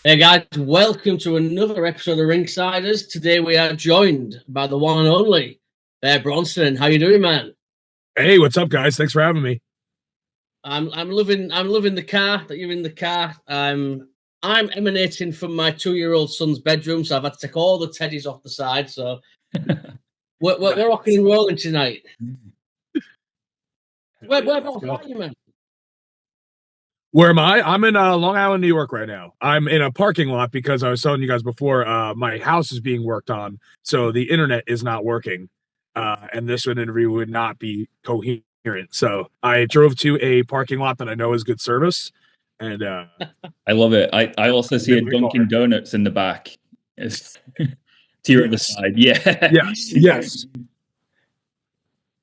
Hey guys, welcome to another episode of Ringsiders. Today we are joined by the one and only Bear Bronson. How you doing, man? Hey, what's up, guys? Thanks for having me. I'm loving the car that you're in the car. I'm emanating from my 2-year-old son's bedroom, so I've had to take all the teddies off the side. So we're rocking and rolling tonight. Where are you, man? Where am I? I'm in Long Island, New York right now. I'm in a parking lot because I was telling you guys before, my house is being worked on, so the internet is not working, and this interview would not be coherent. So I drove to a parking lot that I know is good service, and I love it. I also see a in my Dunkin' car. Donuts in the back. It's to your other Yes, side. Yeah. yes.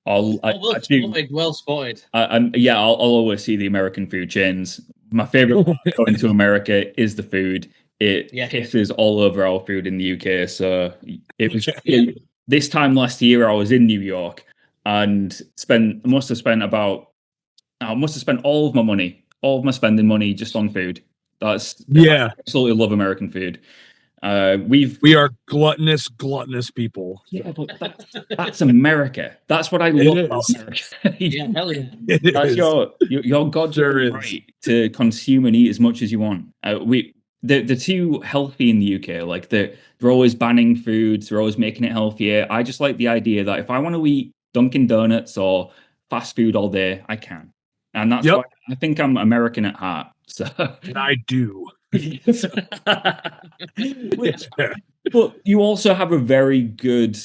Well Actually, spotted, well spotted. I'll always see the American food chains. My favorite part of going to America is the food. It Yeah, pisses all over our food in the UK. So it was this time last year I was in New York and spent must have spent about I must have spent all of my money, all of my spending money just on food. I Yeah, absolutely love American food. We've we are gluttonous people. Yeah, but that's America. That's what I It love about is. America. yeah, hell yeah. It That's is. your Sure God-given is. right to consume and eat as much as you want. We they're too healthy in the UK. Like they're always banning foods. They're always making it healthier. I just like the idea that if I want to eat Dunkin' Donuts or fast food all day, I can, and that's Yep, why I think I'm American at heart. So. and I do. Yes. Which, but you also have a very good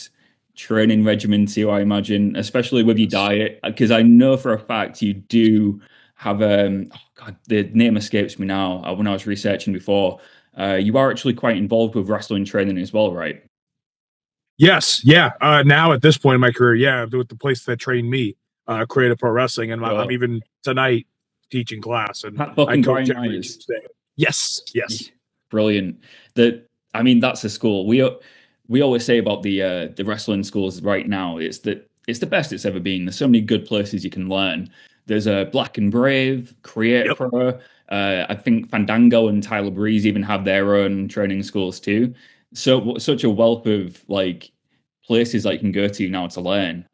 training regimen too, I imagine, especially with your Yes. diet, because I know for a fact you do have oh God, the name escapes me now. When I was researching before, you are actually quite involved with wrestling training as well, right? Yes, yeah. Now at this point in my career, yeah, with the place that trained me, Creative Pro Wrestling, and I'm So, even tonight teaching class, and Pat Buck I and coach Brian every Myers. Tuesday. Yes, Yeah, yes, brilliant. That I mean, that's a school. We always say about the wrestling schools right now. It's the best it's ever been. There's so many good places you can learn. There's a Black and Brave, Create yep, Pro. I think Fandango and Tyler Breeze even have their own training schools too. So such a wealth of like places that you can go to now to learn.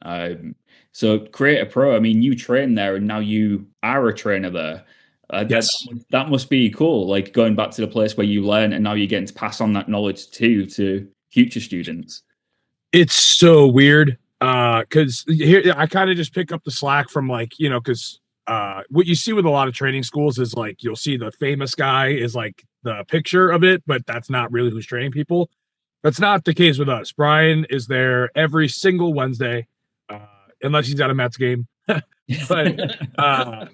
So Create a Pro. I mean, you train there, and now you are a trainer there. yes. That must be cool. Like going back to the place where you learn, and now you're getting to pass on that knowledge too to future students. It's so weird, because here I kind of just pick up the slack from, like, because what you see with a lot of training schools is, like, you'll see the famous guy is like the picture of it, but that's not really who's training people. That's not the case with us. Brian is there every single Wednesday, uh, unless he's at a Mets game. But uh,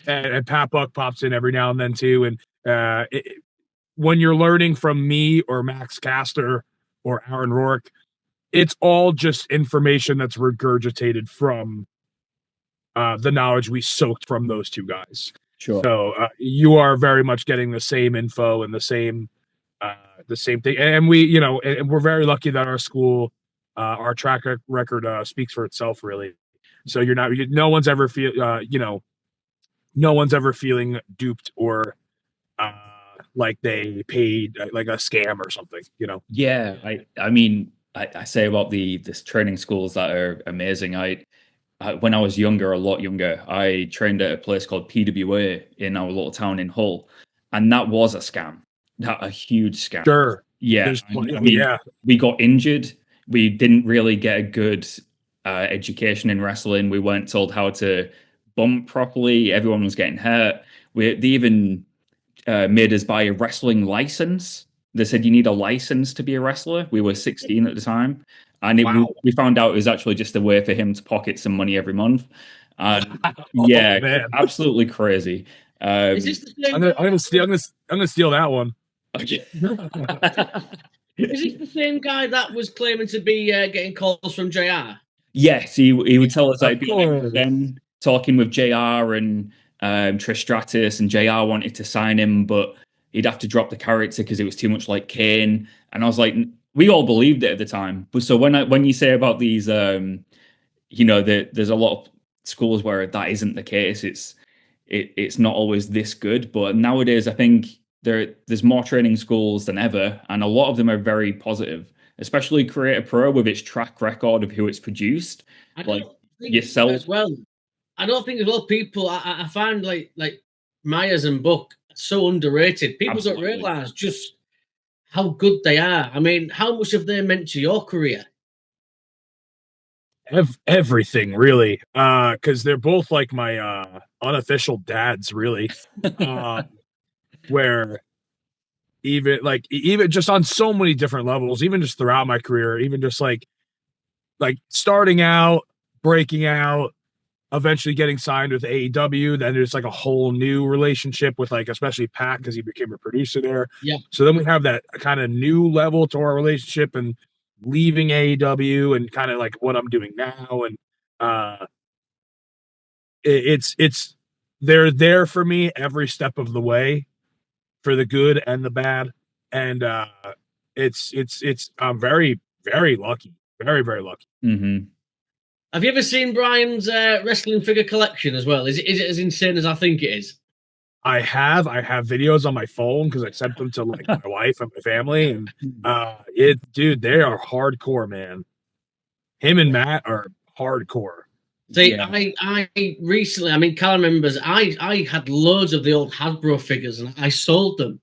and Pat Buck pops in every now and then too. And when you're learning from me or Max Caster or Aaron Rourke, it's all just information that's regurgitated from the knowledge we soaked from those two guys. Sure. So you are very much getting the same info and uh, the same thing. And we, and we're very lucky that our school, our track record speaks for itself, really. So you're not, no one's ever no one's ever feeling duped or uh, like they paid like a scam or something. Yeah, I mean, I say about the this training schools that are amazing. I when I was younger, a lot younger, I trained at a place called PWA in our little town in Hull, and that was a scam, that a huge scam. Sure, Yeah, there's plenty. I Oh mean, yeah, we got injured. We didn't really get a good education in wrestling. We weren't told how to bump properly. Everyone was getting hurt. They even made us buy a wrestling license. They said you need a license to be a wrestler. We were 16 at the time, and wow. we found out it was actually just a way for him to pocket some money every month. And Oh yeah, man, absolutely crazy. Is this the same I'm guy? gonna, I'm gonna steal. I'm gonna steal that one. Okay. Is this the same guy that was claiming to be getting calls from JR? Yes, he would tell us that Of he'd be on course. MSN talking with JR and Trish Stratus, and JR wanted to sign him, but he'd have to drop the character because it was too much like Kane. And I was like, we all believed it at the time. But so when you say about these, there's a lot of schools where that isn't the case. It's not always this good. But nowadays, I think there's more training schools than ever, and a lot of them are very positive. Especially Creator Pro with its track record of who it's produced. I Like don't think yourself, as well. I don't think as well people. I find like Myers and Buck so underrated. People Absolutely. don't realize just how good they are. I mean, how much have they meant to your career? Everything really, because they're both like my unofficial dads, really. Where even just on so many different levels, even just throughout my career, even just like starting out, breaking out, eventually getting signed with AEW. Then there's like a whole new relationship with like especially Pat because he became a producer there. Yeah. So then we have that kind of new level to our relationship and leaving AEW and kind of like what I'm doing now. And it's they're there for me every step of the way, for the good and the bad. And it's I'm very, very lucky. Very, very lucky. Mm-hmm. Have you ever seen Brian's wrestling figure collection as well? Is it as insane as I think it is? I have videos on my phone because I sent them to like my wife and my family, and dude, they are hardcore, man. Him and Matt are hardcore. See, yeah. I recently, I mean, Carl remembers, I had loads of the old Hasbro figures and I sold them.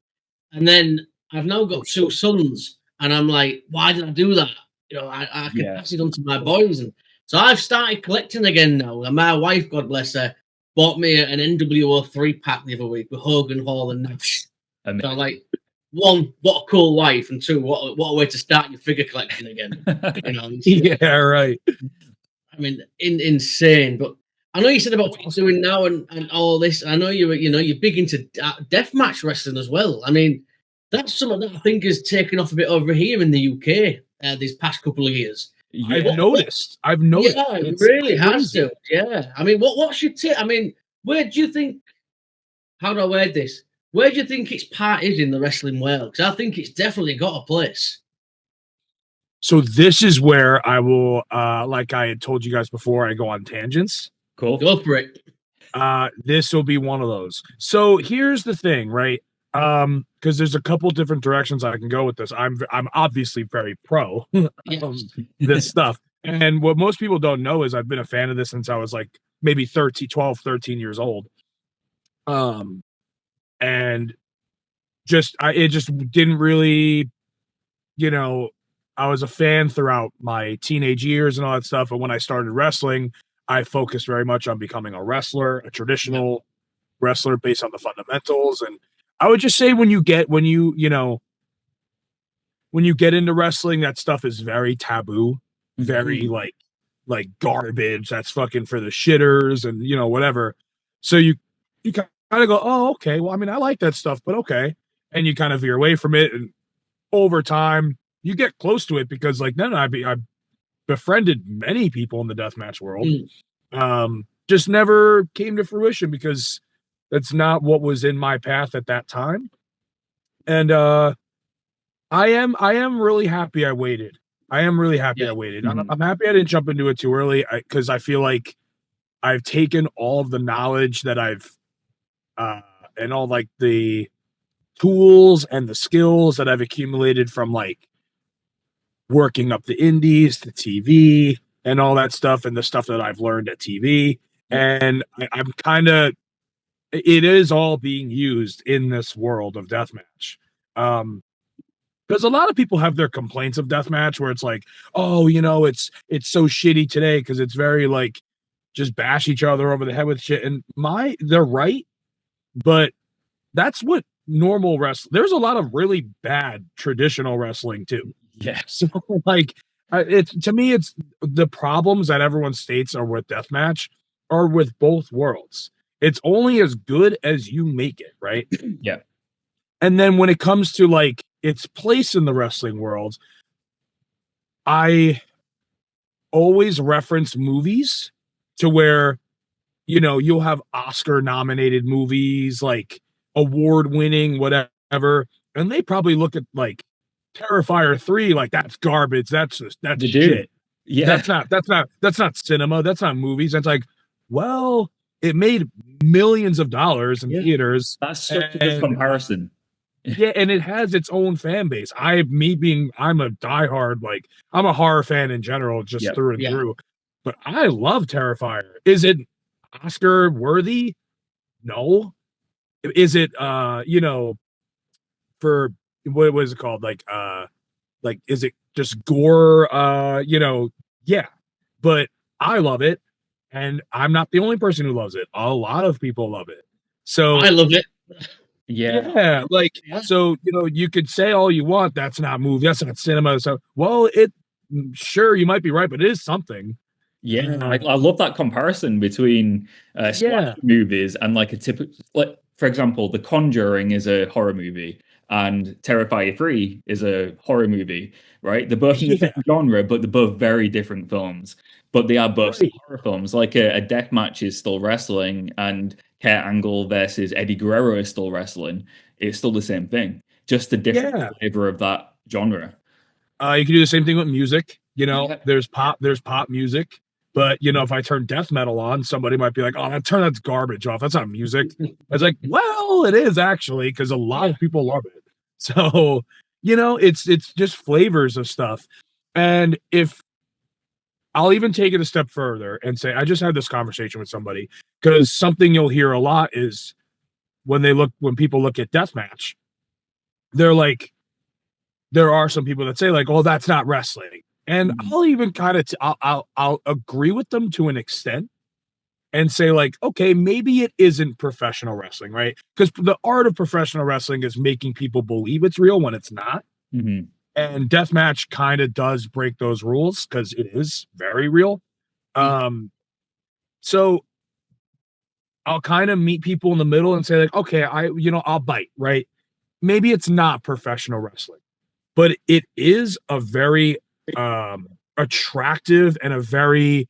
And then I've now got two sons, and I'm like, why did I do that? You know, I could pass it on to my boys. And so I've started collecting again now. And my wife, God bless her, bought me an NWO 3-pack the other week with Hogan, Hall, and Nash. So I'm like, one, what a cool life, and two, what a way to start your figure collection again. You know, yeah, right. I mean, insane. But I know you said about what you're doing now and all this. I know you're big into deathmatch wrestling as well. I mean, that's something that I think has taken off a bit over here in the UK these past couple of years. Yeah. I've noticed. Yeah, it really has to. Yeah. I mean, what's your tip? I mean, where do you think? How do I word this? Where do you think its part is in the wrestling world? Because I think it's definitely got a place. So this is where I will, like I had told you guys before, I go on tangents. Cool. Go for it. This will be one of those. So here's the thing, right? Because there's a couple different directions I can go with this. I'm obviously very pro this stuff. And what most people don't know is I've been a fan of this since I was like maybe 13 years old. And it just didn't really, I was a fan throughout my teenage years and all that stuff. And when I started wrestling, I focused very much on becoming a wrestler, a traditional wrestler based on the fundamentals. And I would just say when you get into wrestling, that stuff is very taboo, very like garbage. That's fucking for the shitters and whatever. So you kind of go, oh, okay. Well, I mean, I like that stuff, but okay. And you kind of veer away from it. And over time, you get close to it because like, I befriended many people in the deathmatch world. Just never came to fruition because that's not what was in my path at that time. And I am really happy I waited. I am really happy I waited. I'm happy I didn't jump into it too early because I feel like I've taken all of the knowledge that I've and all like the tools and the skills that I've accumulated from like working up the indies to TV and all that stuff and the stuff that I've learned at TV. And I'm kind of, it is all being used in this world of deathmatch. Because a lot of people have their complaints of deathmatch where it's like, oh, it's so shitty today because it's very like just bash each other over the head with shit. And they're right, but that's what normal wrestling. There's a lot of really bad traditional wrestling too. Yeah. So like, it's to me, it's the problems that everyone states are with deathmatch are with both worlds. It's only as good as you make it, right? Yeah. And then when it comes to like its place in the wrestling world, I always reference movies to where, you'll have Oscar nominated movies, like award winning, whatever. And they probably look at like Terrifier 3, like that's garbage. That's shit. Yeah. That's not cinema. That's not movies. That's like, well, it made millions of dollars in theaters. That's such a good comparison. Yeah, and it has its own fan base. I'm a diehard, like I'm a horror fan in general, just Yep. through and Yeah. through. But I love Terrifier. Is it Oscar worthy? No. Is it for what was it called? Like is it just gore? Yeah. But I love it, and I'm not the only person who loves it. A lot of people love it. So I love it. Yeah. yeah, like Yeah. so you could say all you want, that's not movie, that's not cinema. So well, it sure you might be right, but it is something. Yeah, I, Um, I love that comparison between yeah, slasher movies and like a typical, like for example, The Conjuring is a horror movie and Terrifier 3 is a horror movie, right? They're both in the yeah, same genre, but they're both very different films. But they are both right, horror films. Like a deathmatch is still wrestling, and Kurt Angle versus Eddie Guerrero is still wrestling. It's still the same thing, just a different yeah. flavor of that genre. You can do the same thing with music. Yeah, There's pop music, but if I turn death metal on, somebody might be like, "Oh, that's garbage off. That's not music." It's like, well, it is actually because a lot Yeah. of people love it. So, it's just flavors of stuff. And if I'll even take it a step further and say, I just had this conversation with somebody because something you'll hear a lot is when people look at deathmatch, they're like, there are some people that say like, "Oh, that's not wrestling," and Mhm. I'll even kind of I'll agree with them to an extent and say like, okay, maybe it isn't professional wrestling, right? Because the art of professional wrestling is making people believe it's real when it's not, Mhm. and deathmatch kind of does break those rules because it is very real. Yeah. Um, so I'll kind of meet people in the middle and say like, okay, I'll bite, right? Maybe it's not professional wrestling, but it is a very attractive and a very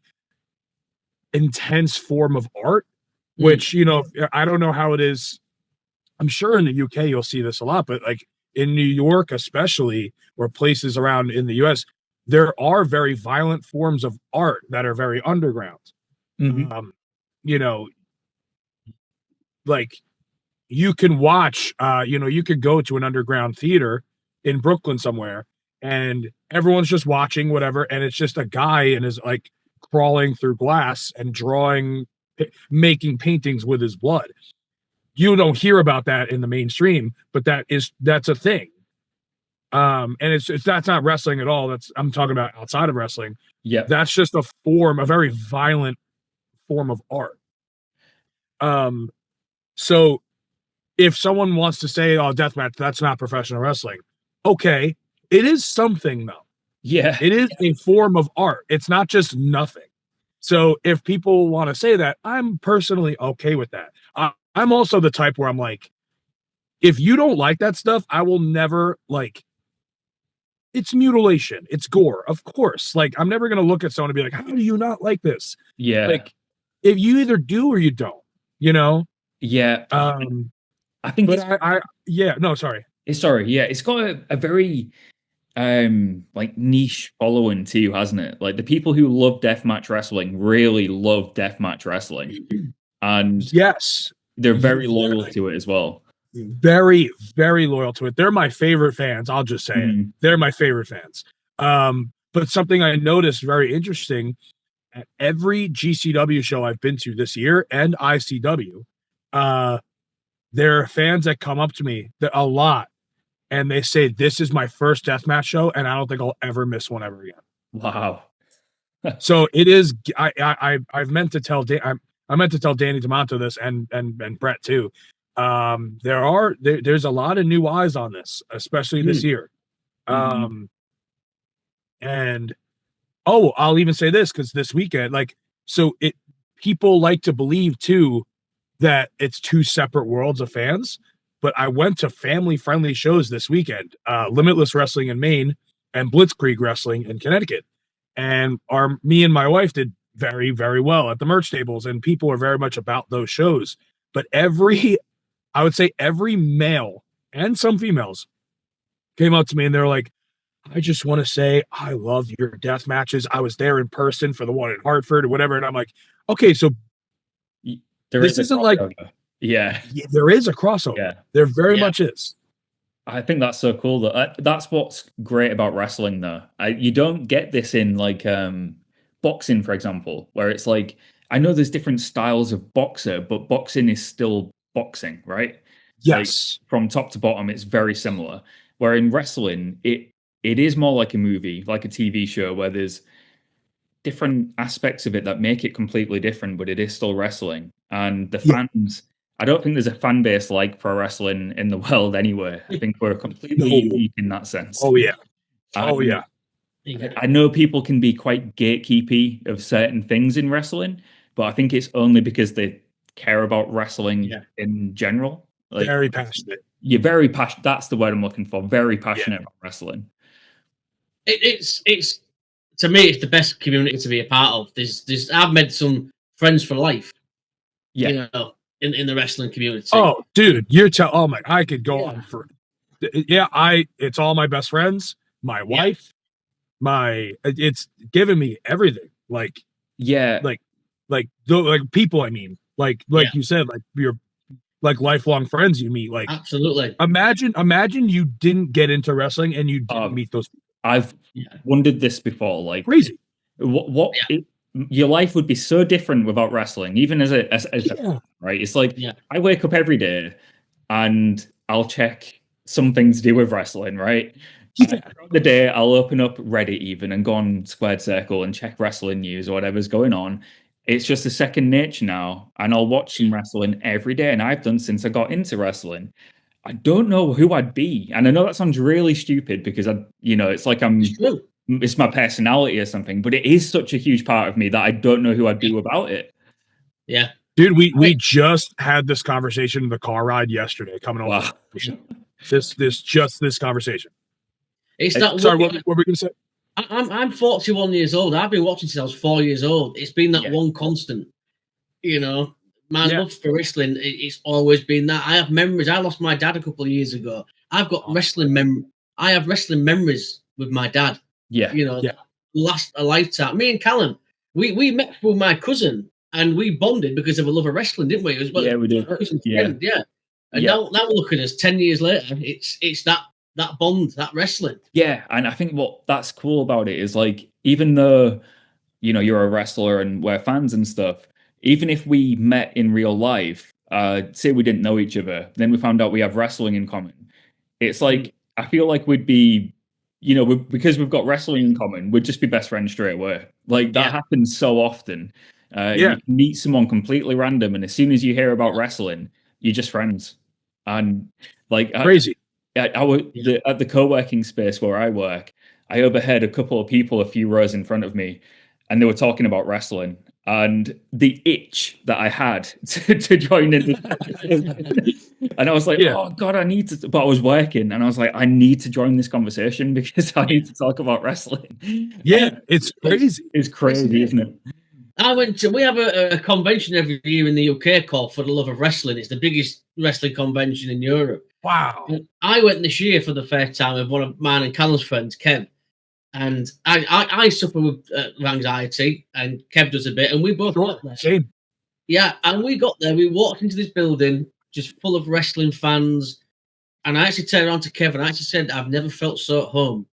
intense form of art, Mm. which I don't know how it is. I'm sure in the UK you'll see this a lot, but like in New York especially, or places around in the US, there are very violent forms of art that are very underground. Mhm. um you know like you can watch you could go to an underground theater in Brooklyn somewhere, and everyone's just watching whatever, and it's just a guy and is like crawling through glass and making paintings with his blood. You don't hear about that in the mainstream, but that's a thing. And it's that's not wrestling at all. I'm talking about outside of wrestling. Yep. That's just a very violent form of art. um so if someone wants to say, "Oh, deathmatch, that's not professional wrestling," okay, it is something though. Yeah. It is a form of art. It's not just nothing. So if people want to say that, I'm personally okay with that. I'm also the type where I'm like, if you don't like that stuff, I will never like. It's mutilation. It's gore, of course. Like I'm never gonna look at someone and be like, "How do you not like this?" Yeah. Like if you either do or you don't, you know. Yeah. Um, I think but I yeah, no, sorry. sorry, yeah, it's got a very like niche following too, hasn't it? Like the people who love deathmatch wrestling really love deathmatch wrestling, and Yes, they're very loyal very, to it as well. very, very loyal to it. They're my favorite fans. I'll just say it. Mhm. They're my favorite fans. But something I noticed very interesting at every GCW show I've been to this year and ICW, uh, there are fans that come up to me a lot and they say, "This is my first deathmatch show, and I don't think I'll ever miss one ever again." Wow. So it is. I've meant to tell I meant to tell Danny Demonto this and Brett too. There's a lot of new eyes on this, especially this Mm. year. Mhm. Um, and oh, I'll even say this because this weekend, like, so it people like to believe too that it's two separate worlds of fans. But I went to family friendly shows this weekend, Limitless Wrestling in Maine and Blitzkrieg Wrestling in Connecticut. And me and my wife did very, very well at the merch tables, and people are very much about those shows. But I would say every male and some females came up to me and they're like, "I just want to say I love your death matches. I was there in person for the one in Hartford or whatever." And I'm like, okay, so There is this a isn't like, crossover. Yeah. yeah, there is a crossover. Yeah. There very Yeah. much is. I think that's so cool. That's what's great about wrestling, though. You don't get this in like boxing, for example, where it's like I know there's different styles of boxer, but boxing is still boxing, right? Like Yes. from top to bottom, it's very similar. Where in wrestling, it is more like a movie, like a TV show, where there's different aspects of it that make it completely different, but it is still wrestling. And the Yeah. fans, I don't think there's a fan base like pro wrestling in the world anywhere. I think we're completely No. unique in that sense. Oh yeah. Oh And yeah. I know people can be quite gatekeepy of certain things in wrestling, but I think it's only because they care about wrestling Yeah. in general. Like Very passionate. you're very passionate. That's the word I'm looking for. Very Yeah. passionate about wrestling. It's to me, it's the best community to be a part of. There's I've made some friends for life, Yeah. in the wrestling community. Oh, dude, oh my, I could go Yeah. on for, yeah, it's all my best friends, my Yeah. wife, it's given me everything. Yeah. Like, like people, I mean, Yeah. you said, like you're like lifelong friends you meet. Like, Absolutely. imagine you didn't get into wrestling and you didn't Um, meet those people. I've Yeah. wondered this before. Like, Crazy. your life would be so different without wrestling, even as a Yeah. right. It's like Yeah. I wake up every day and I'll check something to do with wrestling, right? Yeah. Throughout the day, I'll open up Reddit even and go on Squared Circle and check wrestling news or whatever's going on. It's just a second nature now, and I'll watch some wrestling every day, and I've done since I got into wrestling. I don't know who I'd be, and I know that sounds really stupid because it's like It's true. it's my personality or something, but it is such a huge part of me that I don't know who I'd be Yeah. without it. Yeah. Dude, we just had this conversation in the car ride yesterday coming home Wow. from this conversation. It's that Sorry, one. what were we gonna say? I'm 41 years old. I've been watching since I was 4 years old. It's been that Yeah. one constant. You know, my Yeah. love for wrestling. It's always been that. I have memories. I lost my dad a couple of years ago. I've got I have wrestling memories with my dad. Yeah. Yeah. That last a lifetime. Me and Callum, we met through my cousin and we bonded because of a love of wrestling, didn't we? It was Yeah, we did. my cousin's Yeah. friend, yeah. And Yeah. now look at us, 10 years later. It's that bond, that wrestling. Yeah. And I think what that's cool about it is like, even though you're a wrestler and we're fans and stuff, even if we met in real life, say we didn't know each other, then we found out we have wrestling in common. It's like I feel like we'd be, because we've got wrestling in common, we'd just be best friends straight away. Like that Yeah. happens so often. Yeah. You can meet someone completely random, and as soon as you hear about wrestling, you're just friends. And like Crazy. Yeah. at the co-working space where I work, I overheard a couple of people a few rows in front of me, and they were talking about wrestling. And the itch that I had to join in, and I was like, Yeah. "Oh God, I need to." But I was working, and I was like, "I need to join this conversation because I need to talk about wrestling." Yeah. It's crazy. It's crazy, isn't it? We have a convention every year in the UK called For the Love of Wrestling. It's the biggest wrestling convention in Europe. Wow. And I went this year for the first time with one of mine and Callum's friends, Kev. And I suffer with anxiety, and Kev does a bit, and we both got there. Same. Yeah, and we got there. We walked into this building just full of wrestling fans, and I actually turned around to Kev and I actually said, "I've never felt so at home."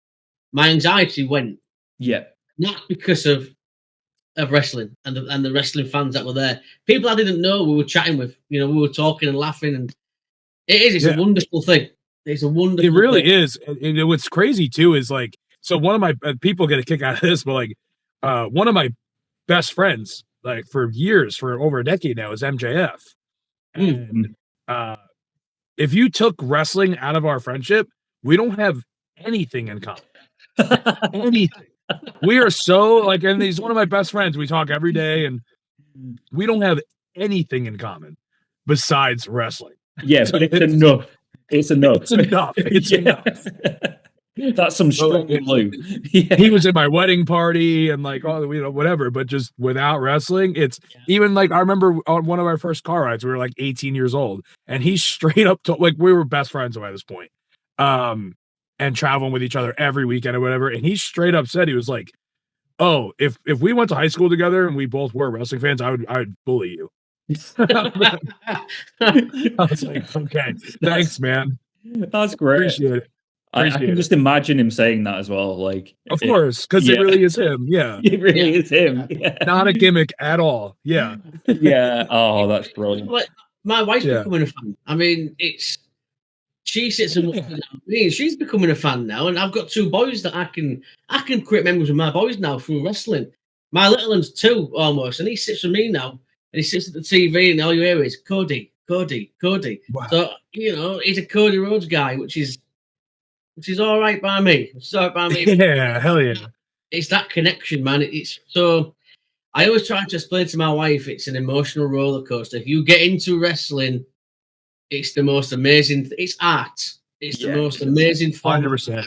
My anxiety went, Yeah, not because of wrestling and the wrestling fans that were there. People I didn't know we were chatting with. We were talking and laughing, and it's a Yeah. wonderful thing. It's a wonderful. It really thing. is. And what's crazy too is like, so one of my people get a kick out of this, but like, one of my best friends, like for years, for over a decade now, is MJF. And if you took wrestling out of our friendship, we don't have anything in common. Anything. We are so like, and he's one of my best friends. We talk every day, and we don't have anything in common besides wrestling. yeah, but it's enough. It's enough. It's enough. It's enough. That's some strong glue. Yeah. He was in my wedding party and like all whatever, but just without wrestling, it's even like I remember on one of our first car rides, we were like 18 years old, and he straight up like we were best friends by this point, and traveling with each other every weekend or whatever, and he straight up said he was like, "Oh, if we went to high school together and we both were wrestling fans, I would bully you." I was like, "Okay, thanks, man." That's great. Appreciate it. I can just imagine him saying that as well. Like, Of course, because it yeah, really is him. Yeah. it really Yeah. is him. Yeah. Not a gimmick at all. Yeah. Yeah. Oh, that's brilliant. Like, my wife's Yeah. becoming a fan. I mean, she sits and watches it. I mean, she's becoming a fan now, and I've got two boys that I can create memories with my boys now through wrestling. My little one's 2 almost, and he sits with me now, and he sits at the TV, and all you hear is Cody, Cody, Cody. Wow. So he's a Cody Rhodes guy, which is all right by me. It's all right by me. Yeah, hell yeah. It's that connection, man. It's so. I always try to explain to my wife it's an emotional roller coaster. If you get into wrestling, it's the most amazing. It's art. It's the most amazing form. 100%.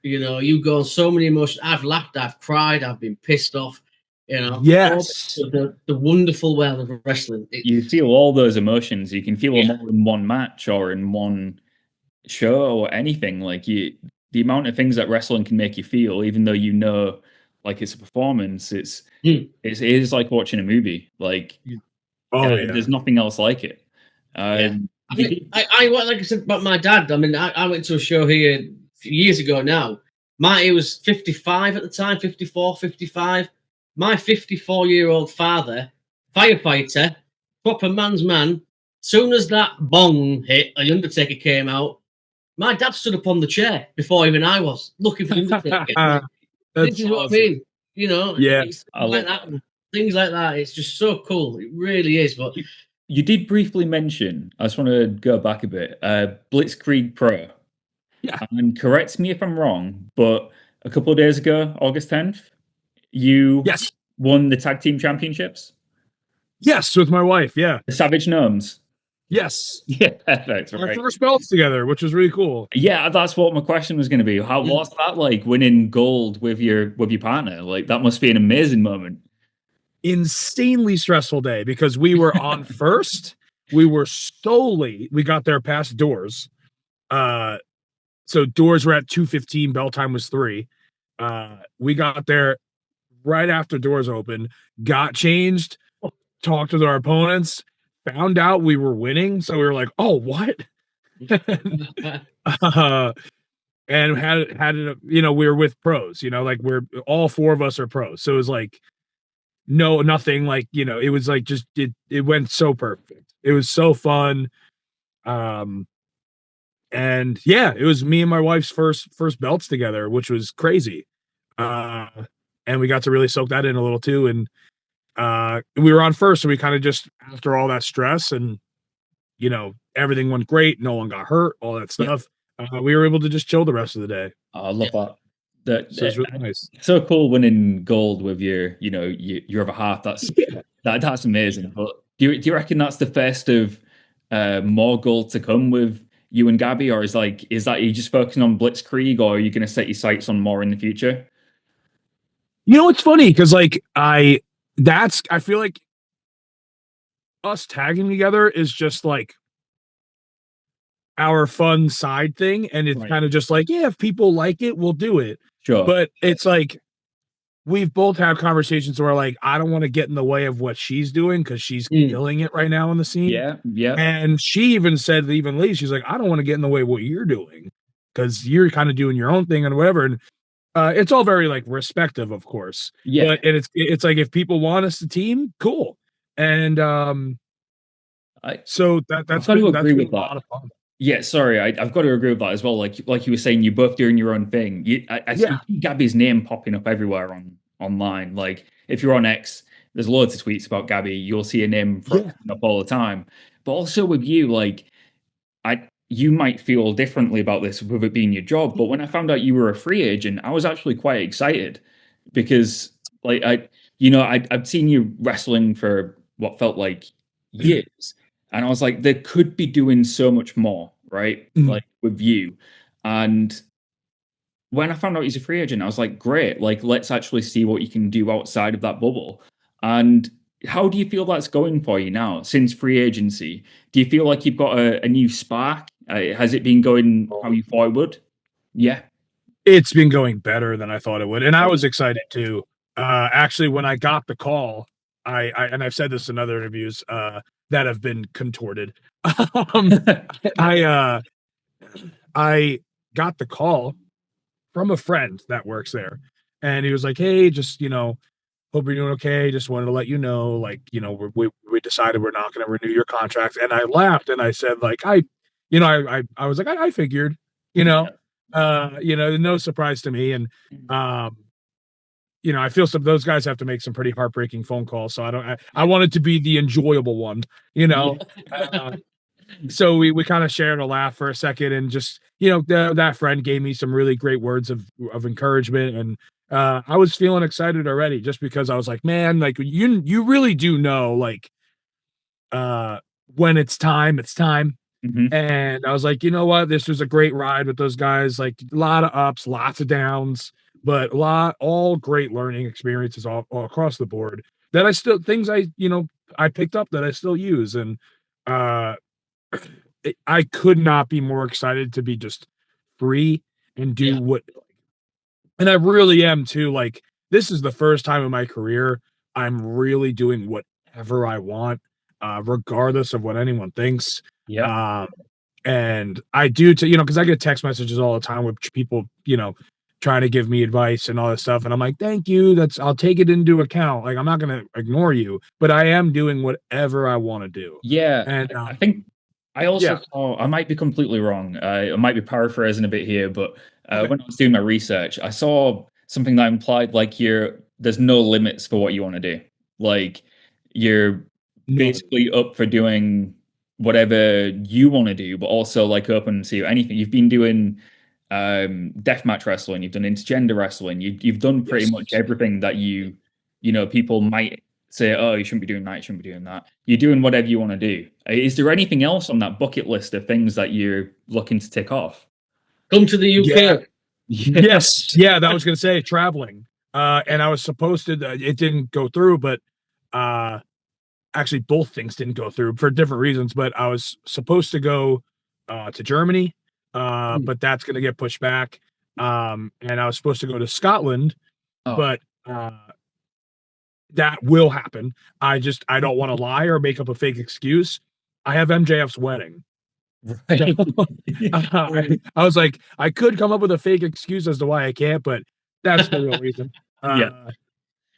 You go on so many emotions. I've laughed, I've cried, I've been pissed off. Yes. The wonderful world of wrestling. You feel all those emotions. You can feel them all in one match or in one show or anything. Like the amount of things that wrestling can make you feel, even though like it's a performance, it is like watching a movie. Like, Oh yeah. there's nothing else like it. I mean, like I said about my dad. I mean, I went to a show here years ago now. He was 55 at the time, 54, 55. My 54-year-old father, firefighter, proper man's man. Soon as that bong hit, and the Undertaker came out, my dad stood up on the chair before even I was looking for the Undertaker. This is what I mean. Yeah. It's like that. Things like that. It's just so cool. It really is. But you did briefly mention, I just want to go back a bit, Blitzkrieg Pro. Yeah. And correct me if I'm wrong, but a couple of days ago, August 10th, you won the tag team championships? Yes, with my wife. Yeah. The Savage Gnomes. Yes. Yeah, perfect. Our Right. first belts together, which was really cool. Yeah, that's what my question was going to be. How was that like winning gold with your partner? Like that must be an amazing moment. Insanely stressful day because we were on first. We got there past doors. So doors were at 2:15, bell time was 3. We got there right after doors open, got changed, talked with our opponents, found out we were winning. So we were like, oh, what? And had it, we were with pros, like we're all 4 of us are pros. So it was like, no, nothing like, it was like just, it went so perfect. It was so fun. And yeah, it was me and my wife's first belts together, which was crazy. And we got to really soak that in a little too. And we were on first, so we kind of just, after all that stress and everything went great, no one got hurt, all that stuff. We were able to just chill the rest of the day. I love that. So it's really nice. So cool winning gold with your other half. That's amazing. But do you reckon that's the first of more gold to come with you and Gabby, or is that you just focusing on Blitzkrieg, or are you going to set your sights on more in the future? It's funny because I feel like us tagging together is just like our fun side thing, and it's kind of just like, yeah, if people like it, we'll do it. Sure. But it's like we've both had conversations where like I don't want to get in the way of what she's doing because she's killing it right now in the scene. Yeah. And she even said, even Lee, she's like, I don't want to get in the way of what you're doing because you're kind of doing your own thing and whatever. And it's all very like respective, of course. Yeah. But it's like if people want us to team, cool. And so that's been a lot of fun. Yeah, sorry, I've got to agree with that as well. Like you were saying, you're both doing your own thing. I see Gabby's name popping up everywhere online. Like if you're on X, there's loads of tweets about Gabby. You'll see a name popping up all the time. But also with you, like you might feel differently about this with it being your job. But when I found out you were a free agent, I was actually quite excited because like I'd seen you wrestling for what felt like years. And I was like, they could be doing so much more, right? Like with you. And when I found out he's a free agent, I was like, great. Like, let's actually see what you can do outside of that bubble. And how do you feel that's going for you now since free agency? Do you feel like you've got a new spark? Has it been going how you thought it would? Yeah. It's been going better than I thought it would. And I was excited too. Actually, when I got the call, and I've said this in other interviews, that have been contorted. I got the call from a friend that works there, and he was like, "Hey, just hope you're doing okay. Just wanted to let you know, like, we decided we're not going to renew your contract." And I laughed and I said, like, I was like, I figured, no surprise to me. And um, I feel some those guys have to make some pretty heartbreaking phone calls. So I want it to be the enjoyable one, you know. Uh, so we kind of shared a laugh for a second, and just that friend gave me some really great words of encouragement, and I was feeling excited already, just because I was like, man, like you really do know, like, uh when it's time. Mhm. And I was like, you know what, this was a great ride with those guys, like a lot of ups, lots of downs, but all great learning experiences all across the board, that I still things I picked up that I still use. And uh I could not be more excited to be just free and do Yeah. what, and I really am too. Like, this is the first time in my career I'm really doing whatever I want, regardless of what anyone thinks. Yeah. Um, and I do to, because I get text messages all the time with people, trying to give me advice and all this stuff. And I'm like, thank you. I'll take it into account. Like, I'm not going to ignore you, but I am doing whatever I want to do. Yeah, And I think I also yeah. saw, I might be completely wrong. I might be paraphrasing a bit here, but Okay. when I was doing my research, I saw something that implied like there's no limits for what you want to do. Like you're No. basically up for doing whatever you want to do, but also like open to anything. You've been doing deathmatch wrestling, you've done intergender wrestling, you've done pretty Yes. much everything that people might say, oh, you shouldn't be doing that, you shouldn't be doing that. You're doing whatever you want to do. Is there anything else on that bucket list of things that you're looking to tick off? Come to the Yeah. UK. Yeah. Yes. Yeah. That was going to say traveling. And I was supposed to, it didn't go through, but uh, actually both things didn't go through for different reasons. But I was supposed to go to Germany, Mm. but that's going to get pushed back. And I was supposed to go to Scotland, Oh, but that will happen. I don't want to lie or make up a fake excuse. I have MJF's wedding. So right. I was like, I could come up with a fake excuse as to why I can't, but that's the real reason. Yeah.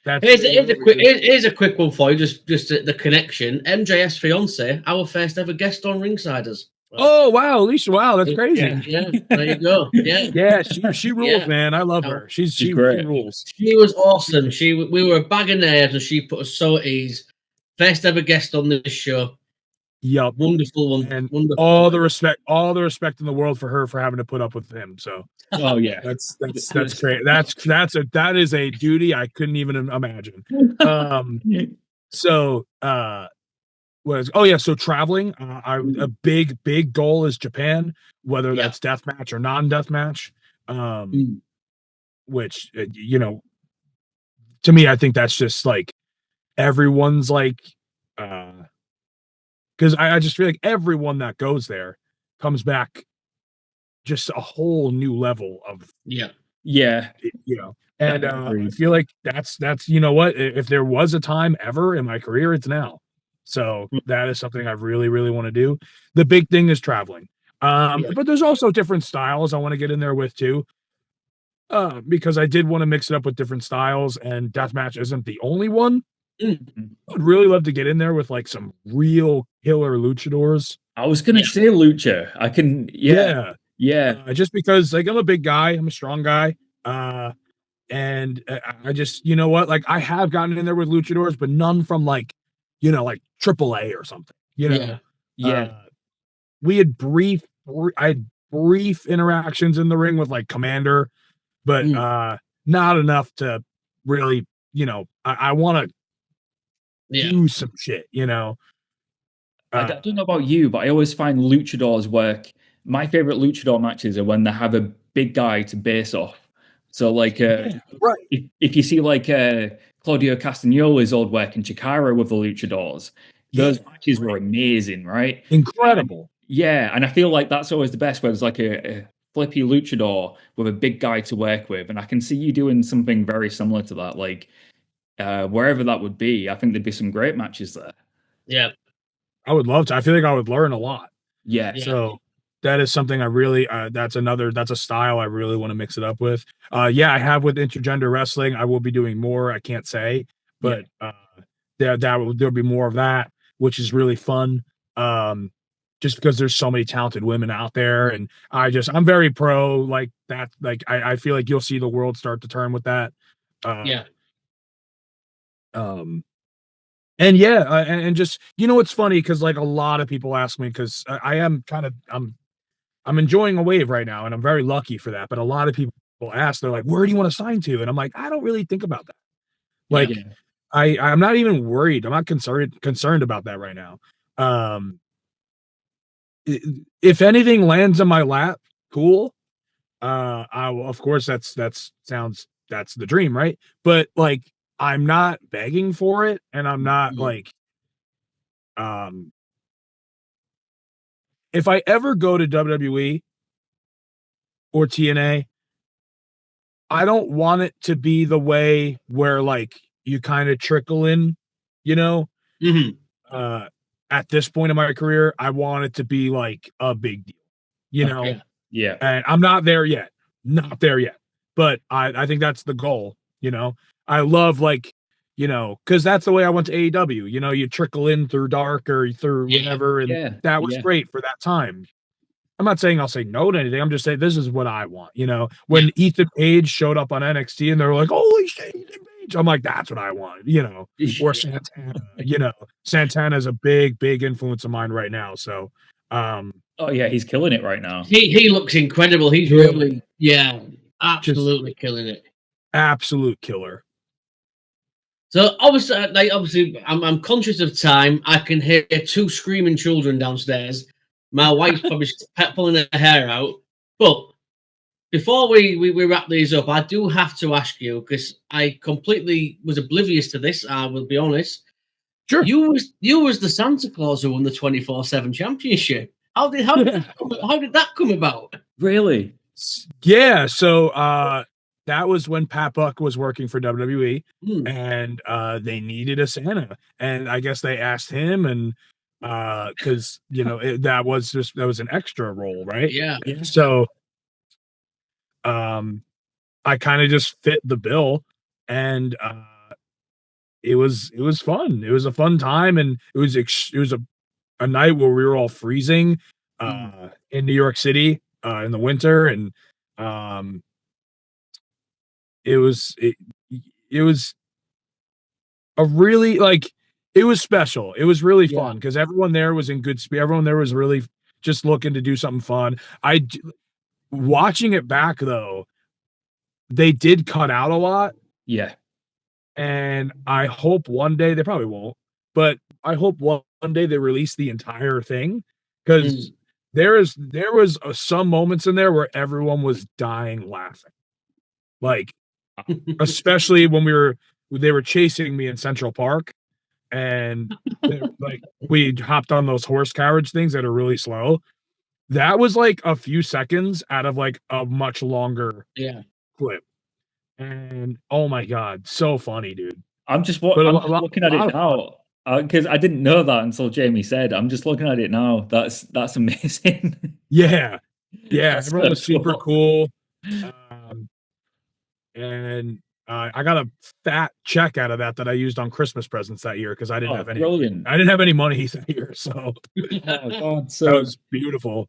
That's Here's, the here's real a quick reason. here's a quick one for you. Just the connection. MJS fiance, our first ever guest on Ringsiders. So, Oh wow, Alicia! Wow, that's Yeah. crazy. yeah, there you go. Yeah, Yeah, she rules, yeah. man. I love No, her. She's She's she great. rules. she was awesome. We were a bag of nerves, and she put us so at ease. First ever guest on this show. Yup. Wonderful one. And Wonderful. all the respect in the world for her for having to put up with him. So Oh yeah. that's great. That is a duty I couldn't even imagine. Um. So so traveling. A big goal is Japan, whether Yeah. that's deathmatch or non-deathmatch. Um, Mm. which to me, I think that's just like everyone's like, because I just feel like everyone that goes there comes back just a whole new level of, Yeah. Yeah. and I Agreed. feel like that's what, if there was a time ever in my career, it's now. So that is something I really really want to do. The big thing is traveling. Yeah. But there's also different styles I want to get in there with too. Because I did want to mix it up with different styles, and deathmatch isn't the only one. Mm. I'd really love to get in there with like some real killer luchadors. I was gonna Yeah. say Lucha. I can, yeah, Yeah, yeah. just because, like, I'm a big guy, I'm a strong guy, and I just, you know what, like, I have gotten in there with luchadors, but none from like, like AAA or something. Yeah. Yeah. Uh, we had I had brief interactions in the ring with like Commander, but Mm. not enough to really, I want to Yeah. do some shit, I uh, don't know about you, but I always find luchadors work. My favorite luchador matches are when they have a big guy to base off. So, like, yeah, right, if you see like Claudio Castagnoli's old work in Chikara with the luchadors, yeah, those matches were right, amazing, right? And incredible. yeah, and I feel like that's always the best, where there's like a flippy luchador with a big guy to work with, and I can see you doing something very similar to that, like wherever that would be. I think there'd be some great matches there. Yeah. I would love to. I feel like I would learn a lot. Yeah. Yeah. So. That is something I really that's a style I really want to mix it up with. Yeah, I have with intergender wrestling. I will be doing more. I can't say, but there'll be more of that, which is really fun. Just because there's so many talented women out there, and I'm very pro like that. Like I feel like you'll see the world start to turn with that. Yeah. And yeah, and just it's funny because like a lot of people ask me because I am kind of I'm enjoying a wave right now, and I'm very lucky for that. But a lot of people ask, they're like, "Where do you want to sign to?" And I'm like, I don't really think about that. Yeah. Like, I'm not even worried. I'm not concerned about that right now. Um, if anything lands in my lap, cool. I will, of course, that's the dream, right? But like, I'm not begging for it, and I'm not like, um, if I ever go to WWE or TNA, I don't want it to be the way where like you kind of trickle in, you know. Mm-hmm. At this point in my career, I want it to be like a big deal, you know. Yeah. And I'm not there yet, not there yet. But I think that's the goal, you know. I love like, because that's the way I went to AEW. You know, you trickle in through dark or through whatever, and that was great for that time. I'm not saying I'll say no to anything. I'm just saying this is what I want. You know, when Ethan Page showed up on NXT and they were like, "Holy shit, Ethan Page!" I'm like, "That's what I want." You know, or Santana. You know, Santana is a big, big influence of mine right now. So, Oh yeah, he's killing it right now. He looks incredible. He's really just absolutely killing it. absolute killer. So obviously, I'm conscious of time. I can hear two screaming children downstairs. My wife's probably pulling her hair out. But before we wrap these up, I do have to ask you because I completely was oblivious to this. I will be honest. Sure. You was the Santa Claus who won the 24/7 championship. How did that come about? Really? Yeah. So that was when Pat Buck was working for WWE, and they needed a Santa, and I guess they asked him, and because that was an extra role, right? Yeah. So I kind of just fit the bill, and it was fun. It was a fun time, and it was a night where we were all freezing in New York City in the winter, and um it was a really like it was special. It was really fun because everyone there was in good spirit. Everyone there was really just looking to do something fun. Watching it back though, they did cut out a lot. Yeah. And I hope one day they probably won't, but I hope one day they release the entire thing because there was some moments in there where everyone was dying laughing, like especially when they were chasing me in Central Park, and like we hopped on those horse carriage things that are really slow. That was like a few seconds out of like a much longer clip, and oh my god, so funny, dude. I'm just looking at it now because I didn't know that until Jamie said. I'm just looking at it now. That's amazing. Yeah, That's everyone so was super cool. And I got a fat check out of that I used on Christmas presents that year because I didn't have any. Brilliant. I didn't have any money that year, so Oh god, that was beautiful.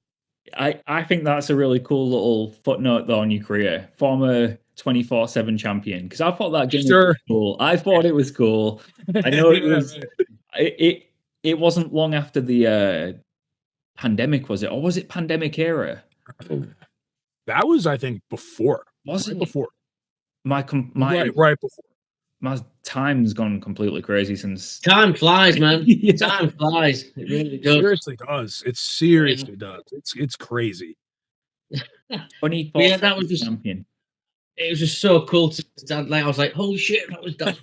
I think that's a really cool little footnote though on your career. Former 24/7 champion, because I thought that gimmick was cool. I thought it was cool. I know it was it wasn't long after the pandemic, was it? Or was it pandemic era? That was, I think, before. Was it? Before. My right before. My time's gone completely crazy since. Time flies, man. Time flies. It really does. Seriously does. It seriously does. It's crazy. That was just champion. It was just so cool to stand like I was like, holy shit, that's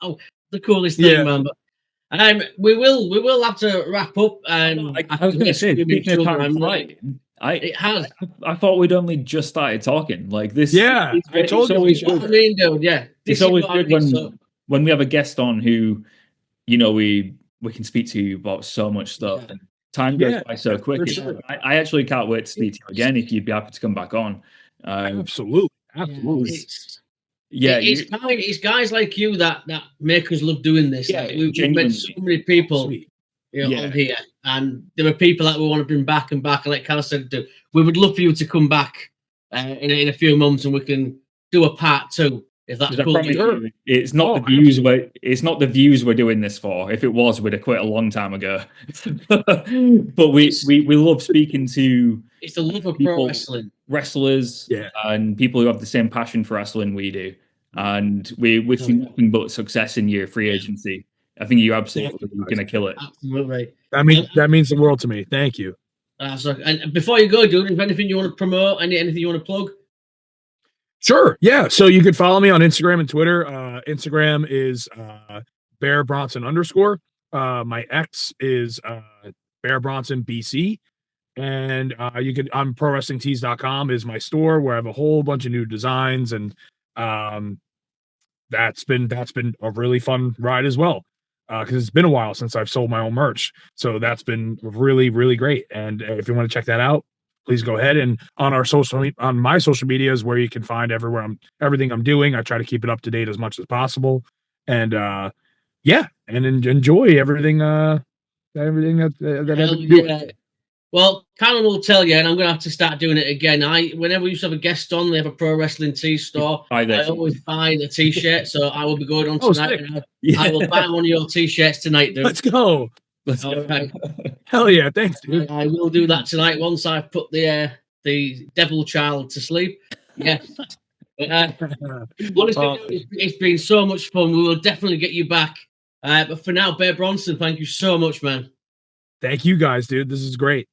oh, the coolest thing, man. But we will have to wrap up. I was going to say, speaking of time flying, it has. I thought we'd only just started talking like this. Yeah, I told you. I mean, dude, yeah, it's always good when we have a guest on who, we can speak to you about so much stuff. And time goes by so quick. for sure. I actually can't wait to speak to you again if you'd be happy to come back on. Absolutely. Yeah, it's guys like you that make us love doing this. Yeah, Like we've met genuinely. so many people Sweet. on here, and there are people that we want to bring back and back. And like Cal said, we would love for you to come back in a few months, and we can do a part 2 if that's I cool. promise you, it's not the views we're doing this for. If it was, we'd have quit a long time ago. But we love speaking to It's the love of people, pro wrestling, wrestlers, and people who have the same passion for wrestling we do. And we wish you nothing but success in your free agency. I think you're absolutely going to kill it. Absolutely. That means the world to me. Thank you. And before you go, dude, is there anything you want to promote? Anything you want to plug? Sure. Yeah. So you can follow me on Instagram and Twitter. Instagram is Bear Bronson _. My X is Bear Bronson BC. And you can on prowrestlingtees.com is my store where I have a whole bunch of new designs, and that's been a really fun ride as well. Because it's been a while since I've sold my own merch. So that's been really, really great. And if you want to check that out, please go ahead. And on my social medias where you can find everything I'm doing. I try to keep it up to date as much as possible. And and enjoy everything that I've been doing. Well, Callum will tell you, and I'm going to have to start doing it again. Whenever we used to have a guest on, they have a pro wrestling tee store. I always buy a t-shirt, so I will be going on tonight. I will buy one of your t-shirts tonight, dude. Let's go. Okay. Hell yeah, thanks, dude. I will do that tonight once I've put the devil child to sleep. Yes. Honestly, it's been so much fun. We will definitely get you back. But for now, Bear Bronson, thank you so much, man. Thank you guys, dude. This is great.